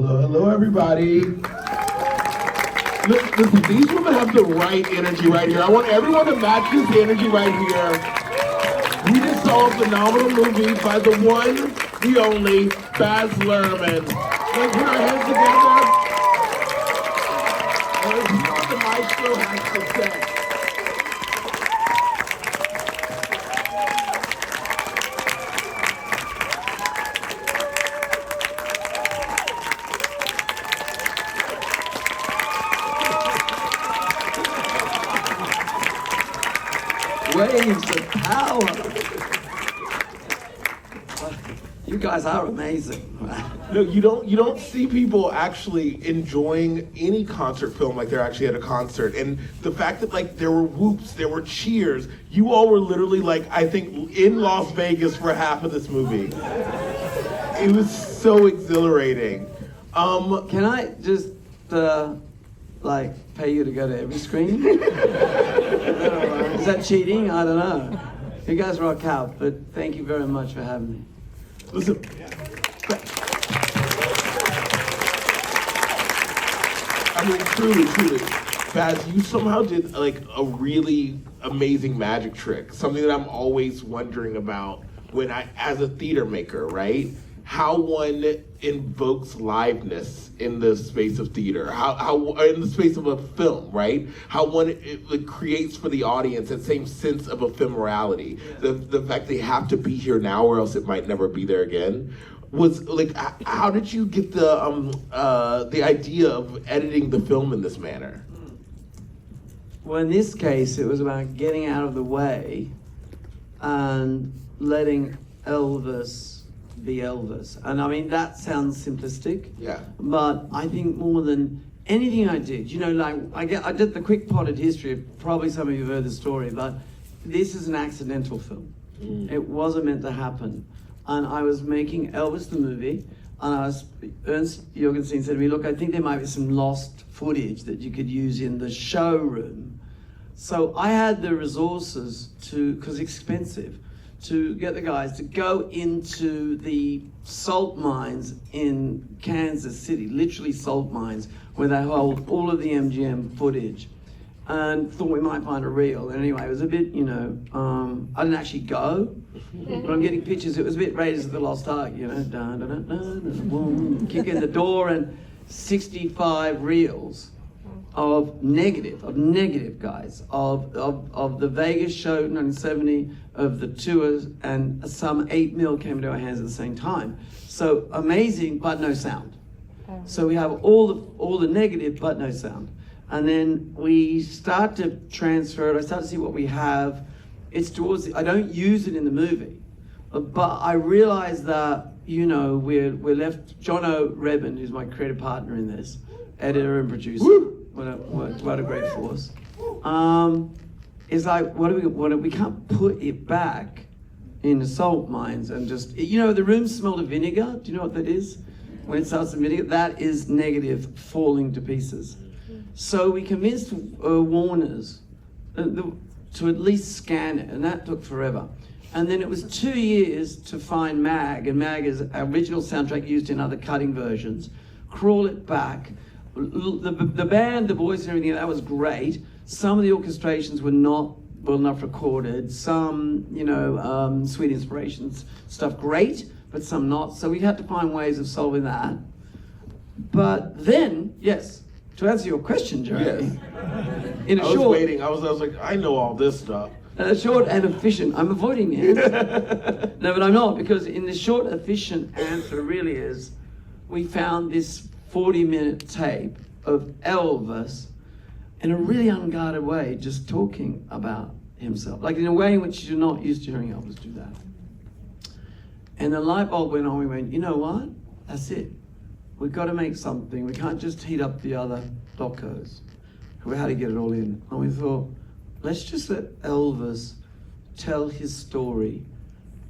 Hello, everybody. Listen, these women have the right energy right here. I want everyone to match this energy right here. We just saw a phenomenal movie by the one, the only, Baz Luhrmann. Let's put our hands together. Let's see what the maestro has to say. Waves of power. You guys are amazing. No, you don't see people actually enjoying any concert film like they're actually at a concert. And the fact that like there were whoops, there were cheers, you all were literally like, I think, in Las Vegas for half of this movie. It was so exhilarating. Can I just like pay you to go to every screen? Is that cheating? I don't know. You guys rock out, but thank you very much for having me. Listen. I mean, truly, Baz, you somehow did like a really amazing magic trick. Something that I'm always wondering about when as a theater maker, right? How one invokes liveness in the space of theater, how in the space of a film, right? How one it creates for the audience that same sense of ephemerality. The fact they have to be here now or else it might never be there again. Was like, how did you get the idea of editing the film in this manner? Well, in this case, it was about getting out of the way and letting Elvis be Elvis. And I mean, that sounds simplistic. Yeah. But I think more than anything I did, you know, like I did the quick potted history. Probably some of you have heard the story, but this is an accidental film. It wasn't meant to happen. And I was making Elvis the movie, and Ernst Jorgensen said to me, look, I think there might be some lost footage that you could use in the showroom. So I had the resources because it's expensive, to get the guys to go into the salt mines in Kansas City, literally salt mines, where they hold all of the MGM footage, and thought we might find a reel. And anyway, it was a bit, you know, I didn't actually go, but I'm getting pictures. It was a bit Raiders of the Lost Ark, you know, dun, dun, dun, dun, dun, boom, kick in the door, and 65 reels of negative guys, of the Vegas show 1970, of the tours, and some 8 mil came into our hands at the same time. So amazing, but no sound. So we have all the negative, but no sound. And then we start to transfer it. I start to see what we have. It's towards I don't use it in the movie, but I realize that, you know, we're left. Jono Rebin, who's my creative partner in this, editor and producer. Woo! What a great force. It's like, we can't put it back in the salt mines and just, you know, the room smelled of vinegar. Do you know what that is? When it starts to vinegar, that is negative falling to pieces. So we convinced Warner's to at least scan it, and that took forever. And then it was 2 years to find Mag, and Mag is original soundtrack used in other cutting versions. Crawl it back. The band, the voice and everything, that was great. Some of the orchestrations were not well enough recorded. Some, you know, Sweet Inspirations stuff great, but some not. So we had to find ways of solving that. But then, yes, to answer your question, Jeremy, yes. I was like, I know all this stuff. Short and efficient. I'm avoiding the answer. No, but I'm not, because in the short, efficient answer really is, we found this 40-minute tape of Elvis in a really unguarded way, just talking about himself, like in a way in which you're not used to hearing Elvis do that. And the light bulb went on. We went, you know what? That's it. We've got to make something. We can't just heat up the other docos. We had to get it all in. And we thought, let's just let Elvis tell his story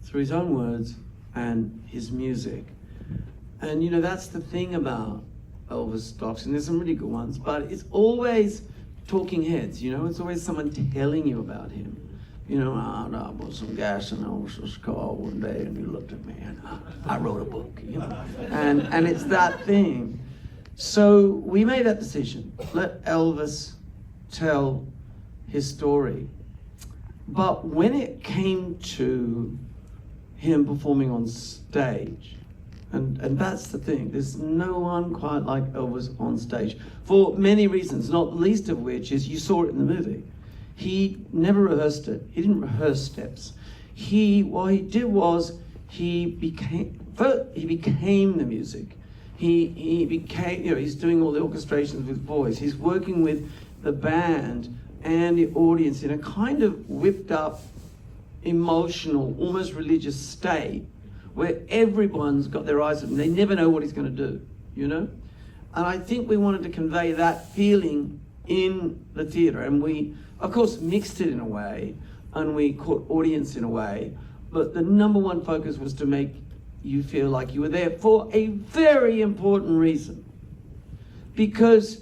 through his own words and his music. And you know, that's the thing about Elvis docs, and there's some really good ones, but it's always talking heads, you know? It's always someone telling you about him. You know, I bought some gas in Elvis's car one day, and he looked at me, and I wrote a book, you know? And it's that thing. So we made that decision. Let Elvis tell his story. But when it came to him performing on stage, and that's the thing, there's no one quite like Elvis on stage for many reasons, not the least of which is you saw it in the movie. He never rehearsed it. He didn't rehearse steps. What he did was he became the music. He became, he's doing all the orchestrations with voice. He's working with the band and the audience in a kind of whipped up, emotional, almost religious state where everyone's got their eyes on him. They never know what he's going to do, And I think we wanted to convey that feeling in the theatre, and we, of course, mixed it in a way, and we caught audience in a way, but the number one focus was to make you feel like you were there for a very important reason. Because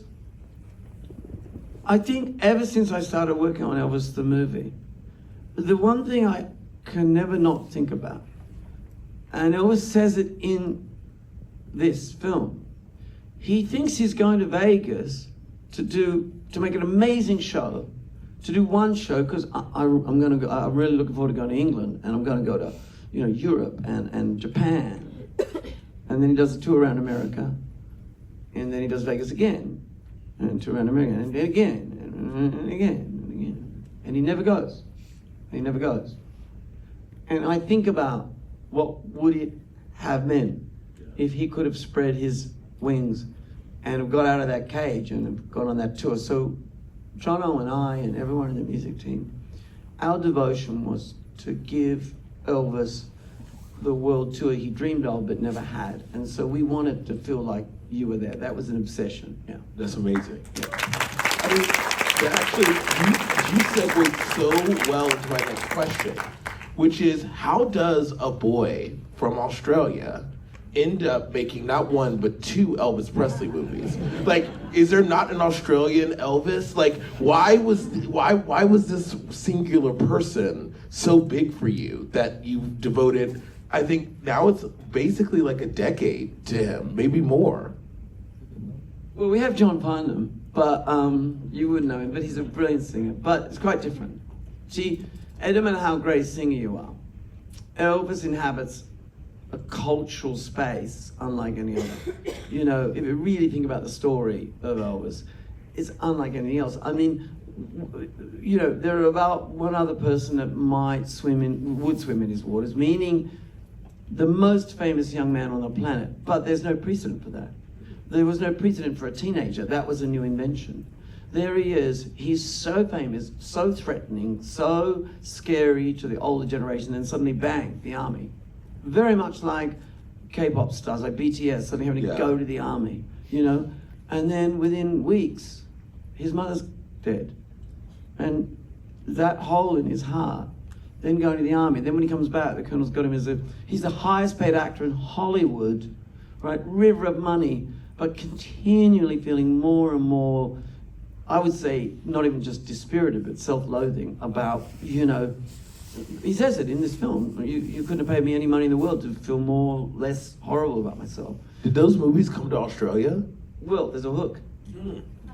I think ever since I started working on Elvis the movie, the one thing I can never not think about, and Elvis says it in this film, he thinks he's going to Vegas to make an amazing show, to do one show, because I'm really looking forward to going to England, and I'm going to go to Europe and Japan, and then he does a tour around America, and then he does Vegas again, and tour around America, and then again, and again, and again, and he never goes. He never goes. And I think about what would it have meant if he could have spread his wings and have got out of that cage and have gone on that tour. So Jono and I and everyone in the music team, our devotion was to give Elvis the world tour he dreamed of but never had. And so we wanted to feel like you were there. That was an obsession. Yeah. That's amazing. Yeah. I mean, actually, you segued so well into my next question, which is, how does a boy from Australia end up making not one but two Elvis Presley movies? Like, is there not an Australian Elvis? Like, why was this singular person so big for you that you devoted, I think now it's basically like a decade to him, maybe more? Well, we have John Farnham, but you wouldn't know him, but he's a brilliant singer, but it's quite different. See, it doesn't matter how great a singer you are, Elvis inhabits a cultural space unlike any other. If you really think about the story of Elvis, it's unlike anything else. I mean, there are about one other person that would swim in his waters, meaning the most famous young man on the planet, but there's no precedent for that. There was no precedent for a teenager. That was a new invention. There he is. He's so famous, so threatening, so scary to the older generation, then suddenly, bang, the army. Very much like K-pop stars, like BTS, suddenly having to go to the army, And then within weeks, his mother's dead. And that hole in his heart, then going to the army. Then when he comes back, the colonel's got him he's the highest paid actor in Hollywood, right? River of money, but continually feeling more and more, I would say, not even just dispirited, but self-loathing about, he says it in this film, you couldn't have paid me any money in the world to feel less horrible about myself. Did those movies come to Australia? Well, there's a hook.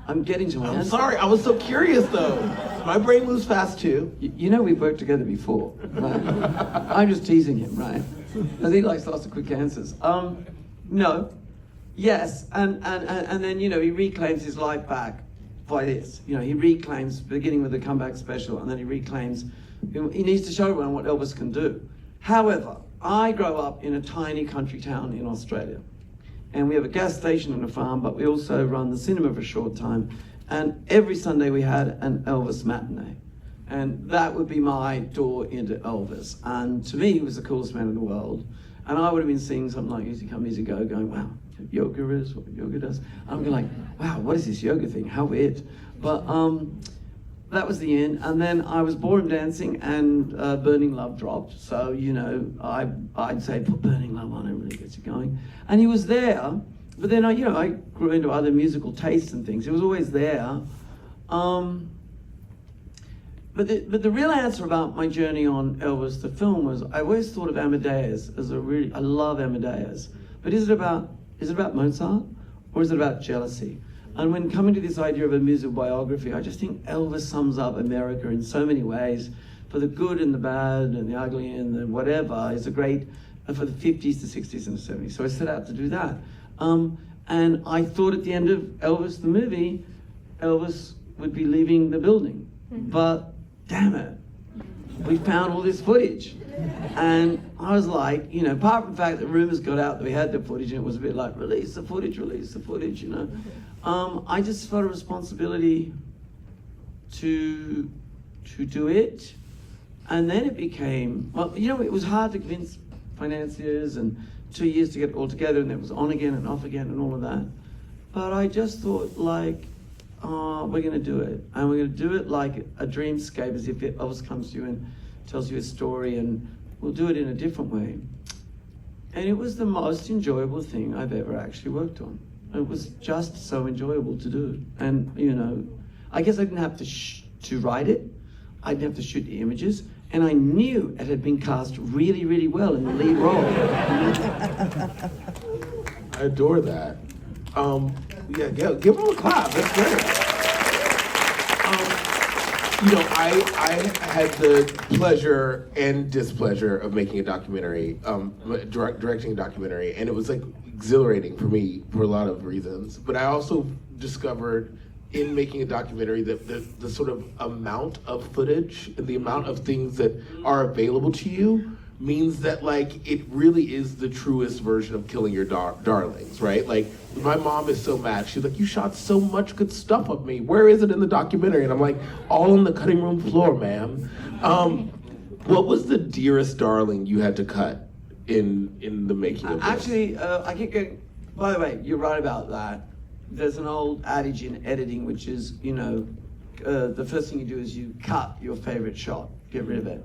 I'm getting to my answer. I'm sorry, I was so curious though. My brain moves fast too. We've worked together before, right? I'm just teasing him, right? Because he likes lots of quick answers. No. Yes, and then, he reclaims his life back by this. He reclaims, beginning with the comeback special, and then he reclaims, he needs to show everyone what Elvis can do. However, I grew up in a tiny country town in Australia. And we have a gas station and a farm, but we also run the cinema for a short time. And every Sunday we had an Elvis matinee. And that would be my door into Elvis. And to me, he was the coolest man in the world. And I would have been singing something like Easy Come, Easy Go, going, wow, yoga is what yoga does. And I'm going like, wow, what is this yoga thing? How weird. But that was the end. And then I was ballroom dancing and Burning Love dropped. So, I'd say put Burning Love on, it really gets you going. And he was there, but then I grew into other musical tastes and things. He was always there. But the real answer about my journey on Elvis, the film, was I always thought of Amadeus as I love Amadeus. But is it about Mozart? or is it about jealousy? And when coming to this idea of a musical biography, I just think Elvis sums up America in so many ways, for the good and the bad and the ugly and the whatever. Is a great, for the 50s, the 60s and the 70s. So I set out to do that. And I thought at the end of Elvis the movie, Elvis would be leaving the building. But damn it, we found all this footage. And I was like, you know, apart from the fact that rumors got out that we had the footage, and it was a bit like, release the footage, you know. I just felt a responsibility to do it. And then it became, well, you know, it was hard to convince financiers, and 2 years to get it all together, and it was on again and off again and all of that. But I just thought, like, we're gonna do it. And we're gonna do it like a dreamscape, as if Elvis comes to you and tells you a story, and we'll do it in a different way. And it was the most enjoyable thing I've ever actually worked on. It was just so enjoyable to do. And, you know, I guess I didn't have to write it. I didn't have to shoot the images. And I knew it had been cast really, really well in the lead role. I adore that. Yeah, give them a clap. That's great. You know, I had the pleasure and displeasure of making a documentary, directing a documentary, and it was like exhilarating for me for a lot of reasons. But I also discovered in making a documentary that the sort of amount of footage and the amount of things that are available to you means that, like, it really is the truest version of killing your darlings, right? Like, my mom is so mad. She's like, you shot so much good stuff of me. Where is it in the documentary? And I'm like, all on the cutting room floor, ma'am. What was the dearest darling you had to cut in the making of this? Actually, I keep going, by the way, you're right about that. There's an old adage in editing, which is, you know, the first thing you do is you cut your favorite shot, get rid of it.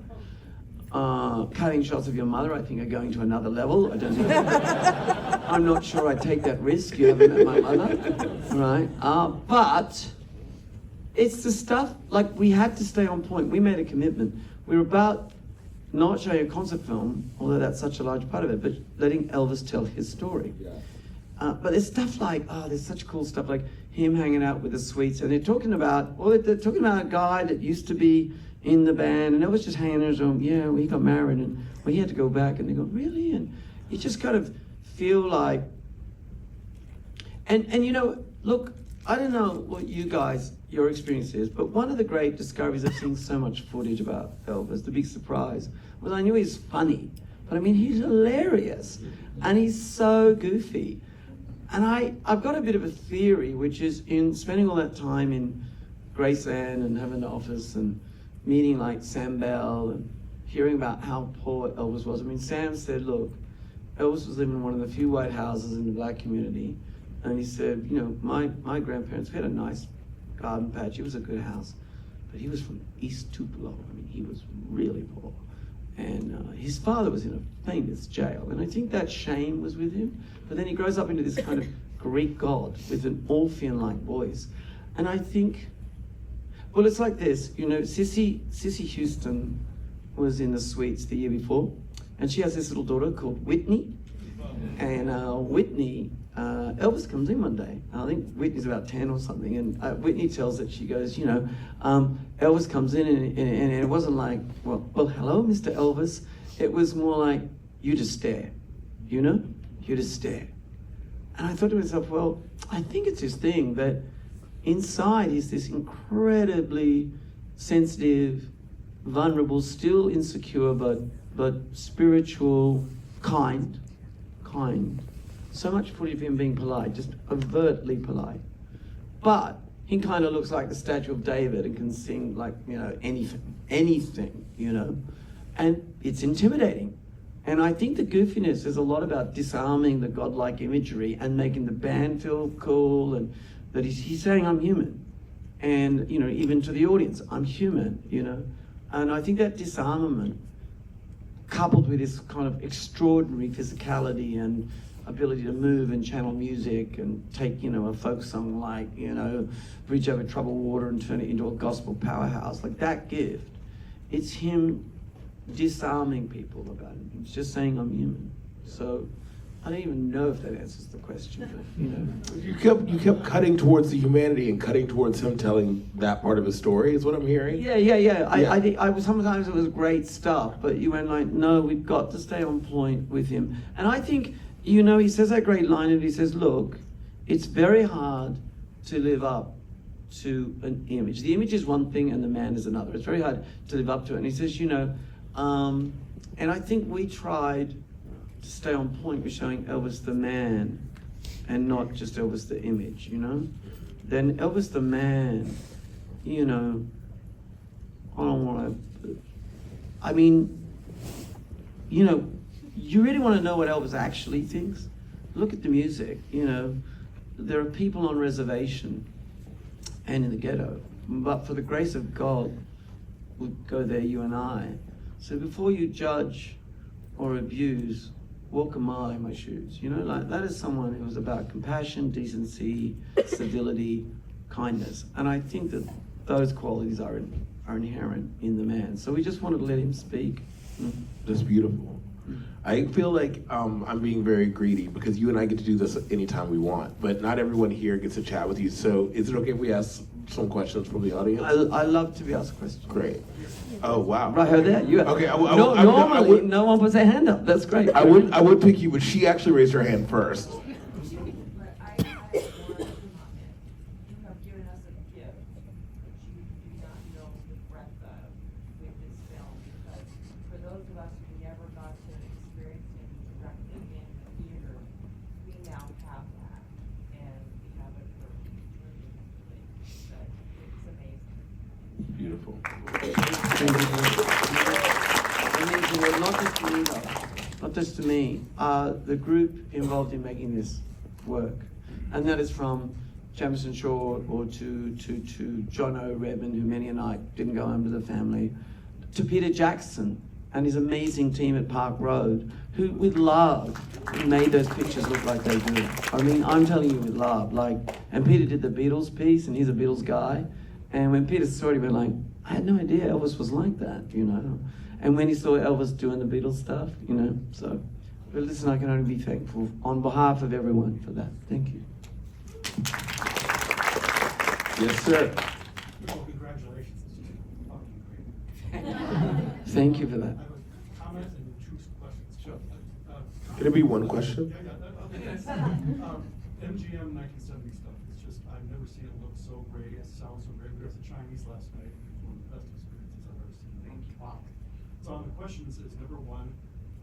Cutting shots of your mother, I think, are going to another level. I don't think I'm not sure I'd take that risk. You haven't met my mother, right? But it's the stuff, like, we had to stay on point. We made a commitment. We were about not showing a concert film, although that's such a large part of it, but letting Elvis tell his story. Yeah. But there's stuff like, there's such cool stuff like him hanging out with the Sweets, and they're talking about a guy that used to be in the band, and Elvis just hanging there, so yeah, well, he got married, and well, he had to go back, and they go, really? And you just kind of feel like, and you know, look, I don't know what you guys, your experience is, but one of the great discoveries of seeing so much footage about Elvis, the big surprise, was I knew he's funny, but I mean, he's hilarious, and he's so goofy. And I've got a bit of a theory, which is in spending all that time in Graceland and having the office and meeting like Sam Bell and hearing about how poor Elvis was. I mean, Sam said, look, Elvis was living in one of the few white houses in the black community. And he said, you know, my grandparents, we had a nice garden patch. It was a good house. But he was from East Tupelo. I mean, he was really poor. And his father was in a famous jail. And I think that shame was with him. But then he grows up into this kind of Greek god with an Orphean-like voice. And I think, well, it's like this, you know, Cissy Houston was in the Sweets the year before. And she has this little daughter called Whitney. And Whitney, Elvis comes in one day. I think Whitney's about 10 or something. And Whitney tells it, she goes, you know, Elvis comes in and it wasn't like, well, hello, Mr. Elvis. It was more like, you just stare, you know? You just stare. And I thought to myself, well, I think it's his thing that inside he's this incredibly sensitive, vulnerable, still insecure, but spiritual, kind. So much footage of him being polite, just overtly polite. But he kind of looks like the statue of David and can sing like, you know, anything, you know. And it's intimidating. And I think the goofiness is a lot about disarming the godlike imagery and making the band feel cool, and that he's saying, I'm human. And, you know, even to the audience, I'm human, you know. And I think that disarmament, coupled with this kind of extraordinary physicality and ability to move and channel music and take, you know, a folk song like, you know, Bridge Over Troubled Water and turn it into a gospel powerhouse, like that gift, it's him disarming people about it. It's just saying I'm human. So I don't even know if that answers the question, but you know. You kept cutting towards the humanity and cutting towards him telling that part of his story, is what I'm hearing. Yeah. I think sometimes it was great stuff, but you went like, no, we've got to stay on point with him. And I think, you know, he says that great line, and he says, look, it's very hard to live up to an image. The image is one thing and the man is another. It's very hard to live up to it. And he says, you know, and I think we tried to stay on point with showing Elvis the man and not just Elvis the image, you know? Then Elvis the man, you know, I don't want to, I mean, you know, you really want to know what Elvis actually thinks? Look at the music, you know. There are people on reservation and in the ghetto, but for the grace of God, we go there, you and I. So before you judge or abuse, walk a mile in my shoes. You know, like that is someone who was about compassion, decency, civility, kindness. And I think that those qualities are inherent in the man. So we just wanted to let him speak. That's beautiful. I feel like I'm being very greedy because you and I get to do this anytime we want, but not everyone here gets to chat with you. So is it okay if we ask some questions from the audience? I love to be asked questions. Great. Oh, wow. Right, heard that? You Okay, normally, no one puts their hand up. That's great. I would pick you, but she actually raised her hand first. Beautiful. Not just to me, the group involved in making this work, and that is from Jamison Shaw or to John O. Redmond, who many a night didn't go home to the family, to Peter Jackson and his amazing team at Park Road, who with love made those pictures look like they do. I mean, I'm telling you with love, like, and Peter did the Beatles piece, and he's a Beatles guy. And when Peter saw it, he went like, I had no idea Elvis was like that, you know. And when he saw Elvis doing the Beatles stuff, you know, so, but listen, I can only be thankful on behalf of everyone for that. Thank you. Yes, sir. Well, congratulations. This is fucking great. Thank you for that. I have a comment and two questions. Sure. Can it be one question? MGM 1970 stuff. It's just, I've never seen it look so great. It sounds so great. We were at the Chinese last night. One of the best experiences I've ever seen. Thank you. Wow. So the question is number one,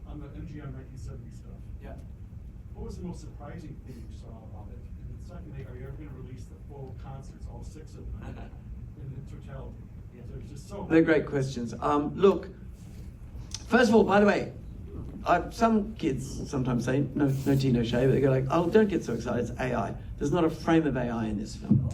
on the MGM 1970 stuff. Yeah. What was the most surprising thing you saw about it? And then secondly, are you ever going to release the full concerts, all 6 of them, in the totality? Yeah. There's just so They're great questions. Look, first of all, by the way, some kids sometimes say, no tea, no shave, but they go like, oh, don't get so excited, it's AI. There's not a frame of AI in this film.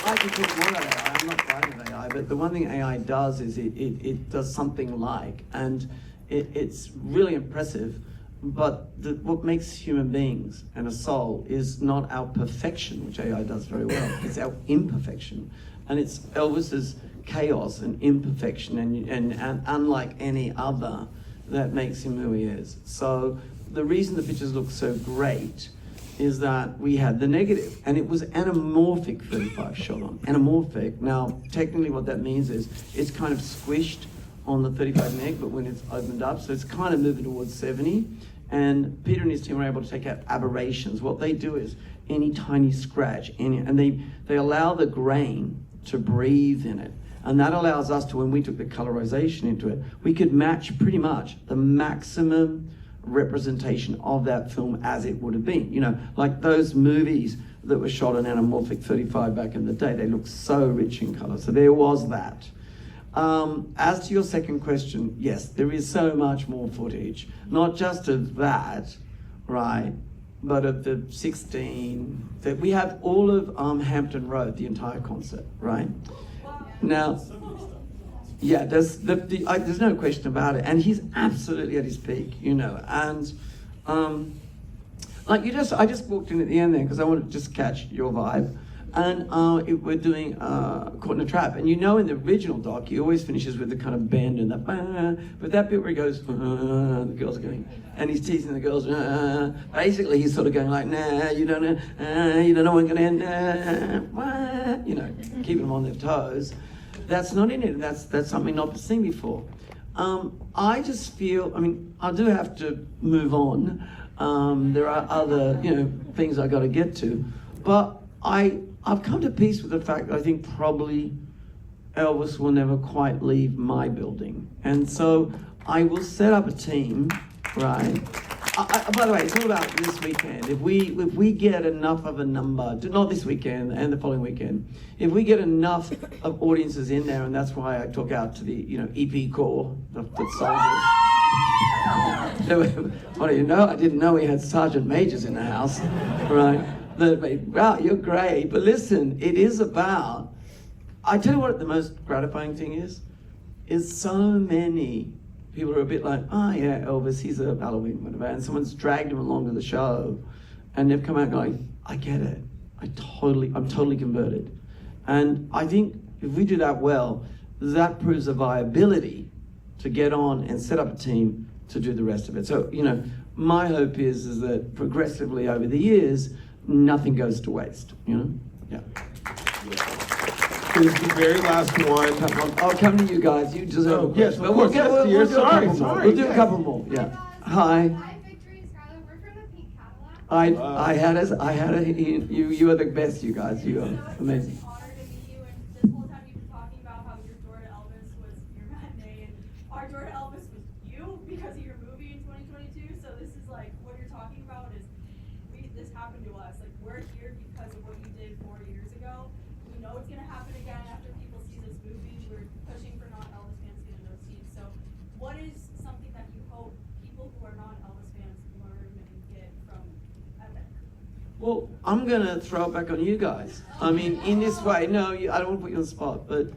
I can talk more about AI, I'm not frightened of AI, but the one thing AI does is it does something like, and it's really impressive, but what makes human beings and a soul is not our perfection, which AI does very well, it's our imperfection. And it's Elvis's chaos and imperfection and unlike any other that makes him who he is. So the reason the pictures look so great is that we had the negative, and it was anamorphic 35 shot on. Anamorphic, now technically what that means is it's kind of squished on the 35 meg, but when it's opened up, so it's kind of moving towards 70. And Peter and his team were able to take out aberrations. What they do is any tiny scratch, and they allow the grain to breathe in it. And that allows us to, when we took the colorization into it, we could match pretty much the maximum representation of that film as it would have been. You know, like those movies that were shot in anamorphic 35 back in the day, they look so rich in color. So there was that. As to your second question, yes, there is so much more footage, not just of that, right, but of the 16, that we have all of Hampton Road, the entire concert, right? Now, yeah, there's no question about it, and he's absolutely at his peak, you know, and like I just walked in at the end there because I wanted to just catch your vibe, And we're doing Caught in a Trap. And you know in the original doc, he always finishes with the kind of bend and that, but that bit where he goes, the girls are going, and he's teasing the girls, basically he's sort of going like, nah, you don't know when it's going to end, you know, keeping them on their toes. That's not in it, that's something not seen before. I just feel, I mean, I do have to move on. There are other, you know, things I got to get to, but I've come to peace with the fact that I think probably Elvis will never quite leave my building, and so I will set up a team, right? By the way, it's all about this weekend. If we get enough of a number, not this weekend and the following weekend, if we get enough of audiences in there, and that's why I talk out to the, you know, EPiC Corps, the foot soldiers. What do you know? I didn't know we had sergeant majors in the house, right? Wow, you're great. But listen, it is about, I tell you what the most gratifying thing is so many people are a bit like, oh yeah, Elvis, he's a Halloween whatever, and someone's dragged him along to the show, and they've come out going, I get it. I'm totally converted. And I think if we do that well, that proves a viability to get on and set up a team to do the rest of it. So, you know, my hope is that progressively over the years, nothing goes to waste, you know? Yeah. Here's the very last one. I'll come to you guys. You deserve. Oh, yes, of course. We'll do Sorry. We'll do a couple more. Yeah. Hi. Hi, Victory, Skylar. We're from the Pink Cadillac. I had a. You are the best. You guys. You are amazing. It's an honor to meet you, and this whole time you've been talking about how your door to Elvis was your matinee, and our door to Elvis was you because of your movie in 2022. So this is like what you're talking about is this happened to us. Like we're here because of what you did 4 years ago. We know it's gonna happen again after people see this movie. We're pushing for non-Elvis fans to get in those seats. So what is something that you hope people who are non-Elvis fans learn and get from EPiC? Well, I'm gonna throw it back on you guys. I mean, in this way. No, I don't want to put you on the spot, but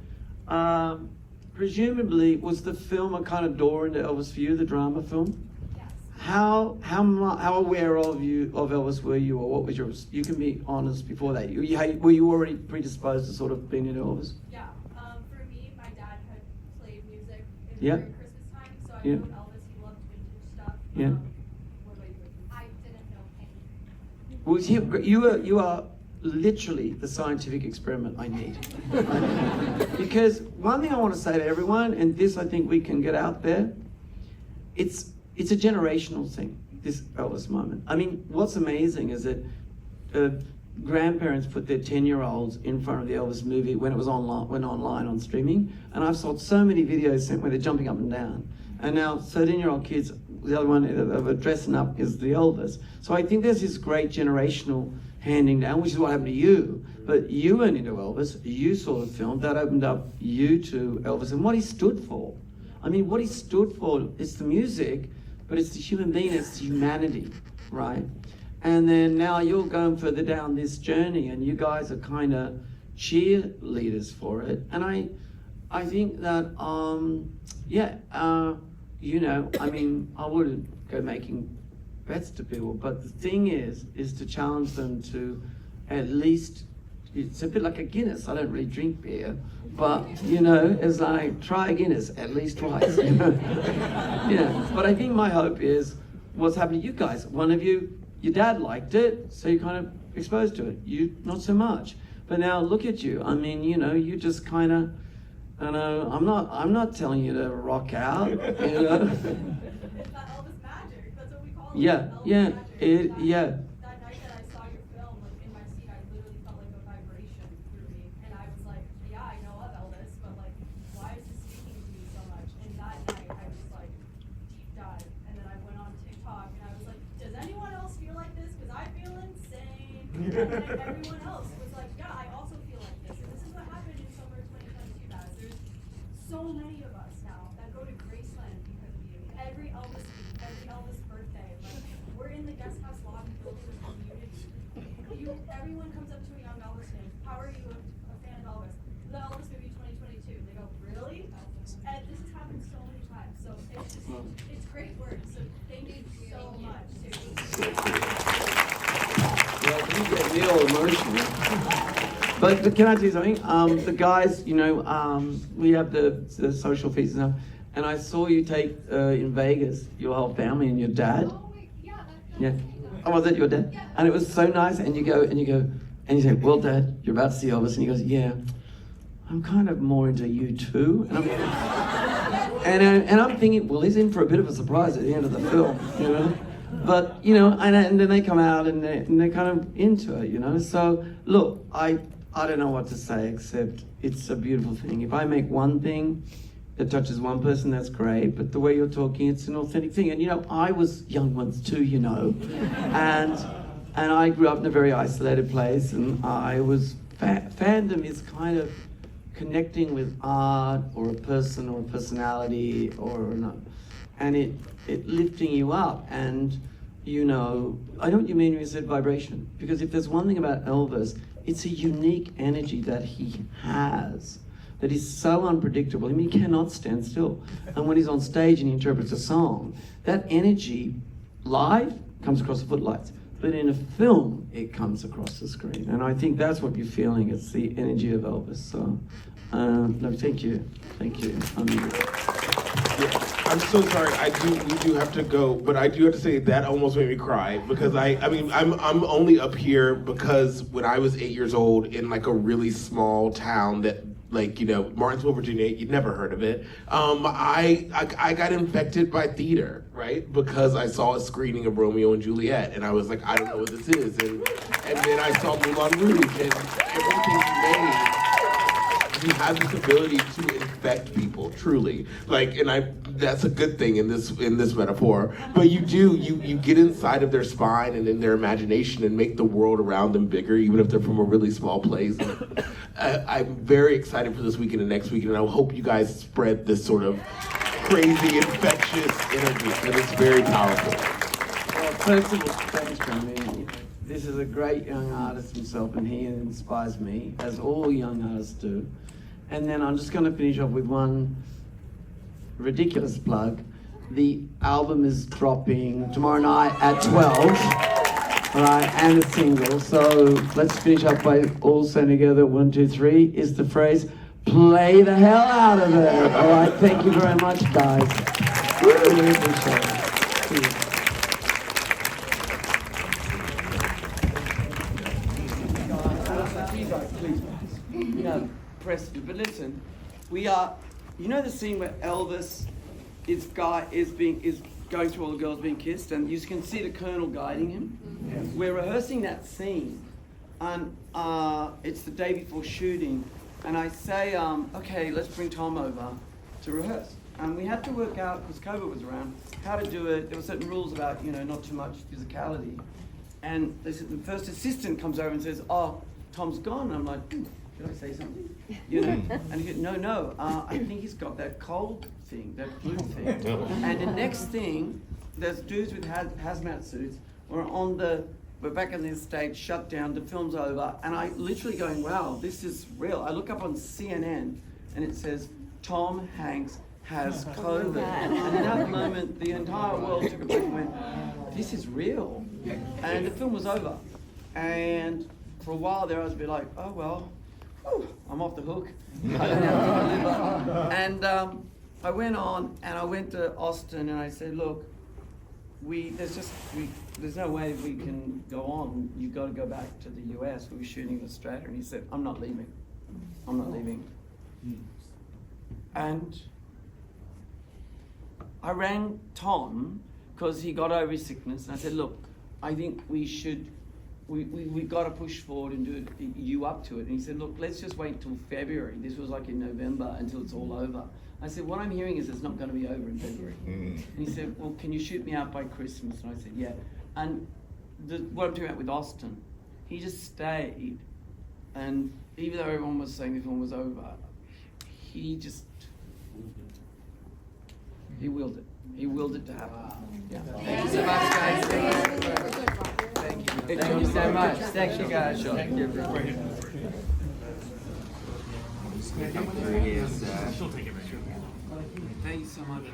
presumably was the film a kind of door into Elvis for you, the drama film? Yes. How aware of Elvis were you, or what was your? You can be honest before that. Were you already predisposed to sort of being into Elvis? Yeah. For me, my dad had played music Yeah. during Christmas time, so I Yeah. knew Elvis. He loved vintage stuff. Yeah. What about you? I didn't know any. Well, you are literally the scientific experiment I need. Because one thing I want to say to everyone, and this I think we can get out there, it's a generational thing, this Elvis moment. I mean, what's amazing is that grandparents put their 10-year-olds in front of the Elvis movie when it was went online on streaming, and I've saw so many videos sent where they're jumping up and down. And now 13-year-old kids, the other one of dressing up is the Elvis. So I think there's this great generational handing down, which is what happened to you. But you went into Elvis, you saw the film, that opened up you to Elvis and what he stood for. I mean, what he stood for is the music, but it's the human being, it's the humanity, right? And then now you're going further down this journey, and you guys are kind of cheerleaders for it. And I think that, you know, I mean, I wouldn't go making bets to people, but the thing is to challenge them to at least, it's a bit like a Guinness. I don't really drink beer, but, you know, it's like, try a Guinness at least twice, you know? Yeah, but I think my hope is what's happened to you guys. One of you, your dad liked it, so you're kind of exposed to it. You, not so much. But now look at you. I mean, you know, you just kind of, I know, I'm not telling you to rock out, you know? It's that Elvis magic. That's what we call it. Yeah, Elvis yeah, magic. yeah. That night that I saw your film, like in my seat, I literally felt like a vibration through me, and I was like, yeah, I know of Elvis, but like, why is this speaking to me so much? And that night, I was like, deep dive, and then I went on TikTok, and I was like, does anyone else feel like this? Because I feel insane. And then everyone else was like, yeah, I also feel like this, and this is what happened in summer 2022, guys. There's so many of us now that go to Graceland because of you. Every Elvis birthday, like we're in the guest house lobby building a community. Everyone comes up to a young Elvis fan. How are you a fan of Elvis? The Elvis movie 2022. They go, really? And this has happened so many times. So it's just, it's great work. So thank you so much. Yeah, you get real emotional. But can I tell you something? The guys, you know, we have the social feeds now, and I saw you take in Vegas your whole family and your dad. Oh, wait, yeah, that's Yeah. not Oh, was that your dad? Yeah. And it was so nice. And you say, well, Dad, you're about to see Elvis. And he goes, yeah, I'm kind of more into you too. And I'm thinking, well, he's in for a bit of a surprise at the end of the film, you know? But, you know, and then they come out and they're kind of into it, you know? So, look, I don't know what to say except it's a beautiful thing. If I make one thing that touches one person, that's great. But the way you're talking, it's an authentic thing. And, you know, I was young once too, you know? And I grew up in a very isolated place, and I was, fandom is kind of connecting with art or a person or a personality and it lifting you up. And, you know, I know what you mean when you said vibration, because if there's one thing about Elvis, it's a unique energy that he has that is so unpredictable. I mean, he cannot stand still. And when he's on stage and he interprets a song, that energy live comes across the footlights. But in a film, it comes across the screen. And I think that's what you're feeling. It's the energy of Elvis. So, no, thank you. Thank you. I'm so sorry. We do have to go, but I do have to say that almost made me cry because I'm only up here because when I was 8 years old in like a really small town that, like, you know, Martinsville, Virginia, you'd never heard of it. I got infected by theater, right? Because I saw a screening of Romeo and Juliet, and I was like, I don't know what this is. And then I saw Luhrmann and everything he made. He has this ability to infect people, truly. Like, and that's a good thing in this metaphor. But you get inside of their spine and in their imagination and make the world around them bigger, even if they're from a really small place. I'm very excited for this weekend and next weekend, and I hope you guys spread this sort of crazy, infectious energy, because it's very powerful. Well, first of all, thanks for me. This is a great young artist himself, and he inspires me, as all young artists do. And then I'm just going to finish off with one ridiculous plug. The album is dropping tomorrow night at 12, all right, and a single. So let's finish up by all saying together, 1, 2, 3, is the phrase, play the hell out of it. All right, thank you very much, guys. Really appreciate it. No, Presley, but listen, we are, you know the scene where Elvis is going through all the girls being kissed, and you can see the Colonel guiding him? Yes. We're rehearsing that scene, and it's the day before shooting, and I say, okay, let's bring Tom over to rehearse. And we had to work out, because COVID was around, how to do it. There were certain rules about, you know, not too much physicality. And the first assistant comes over and says, oh, Tom's gone. And I'm like, should I say something? You know? And he goes, no, I think he's got that cold thing, that flu thing. And the next thing, there's dudes with hazmat suits. We're back on the stage, shut down, the film's over. And I literally going, wow, this is real. I look up on CNN and it says, Tom Hanks has COVID. And in that moment, the entire world took a breath and went, this is real. And the film was over. And for a while there, I was a bit like, oh, well, I'm off the hook. I don't have to live. And I went on and I went to Austin and I said, look, there's no way we can go on. You've got to go back to the US. We were shooting in Australia. And he said, I'm not leaving. I'm not leaving. And I rang Tom because he got over his sickness. And I said, look, I think we got to push forward and do you up to it. And he said, look, let's just wait till February. This was like in November until it's all over. I said, what I'm hearing is it's not going to be over in February. And he said, well, can you shoot me out by Christmas? And I said, yeah. And what I'm talking about with Austin, he just stayed. And even though everyone was saying the film was over, he willed it. He willed it to happen. Yeah. Thank you so much, guys. Thank you. Thank you so much. Thank you, guys. Thank you. Thank you so much.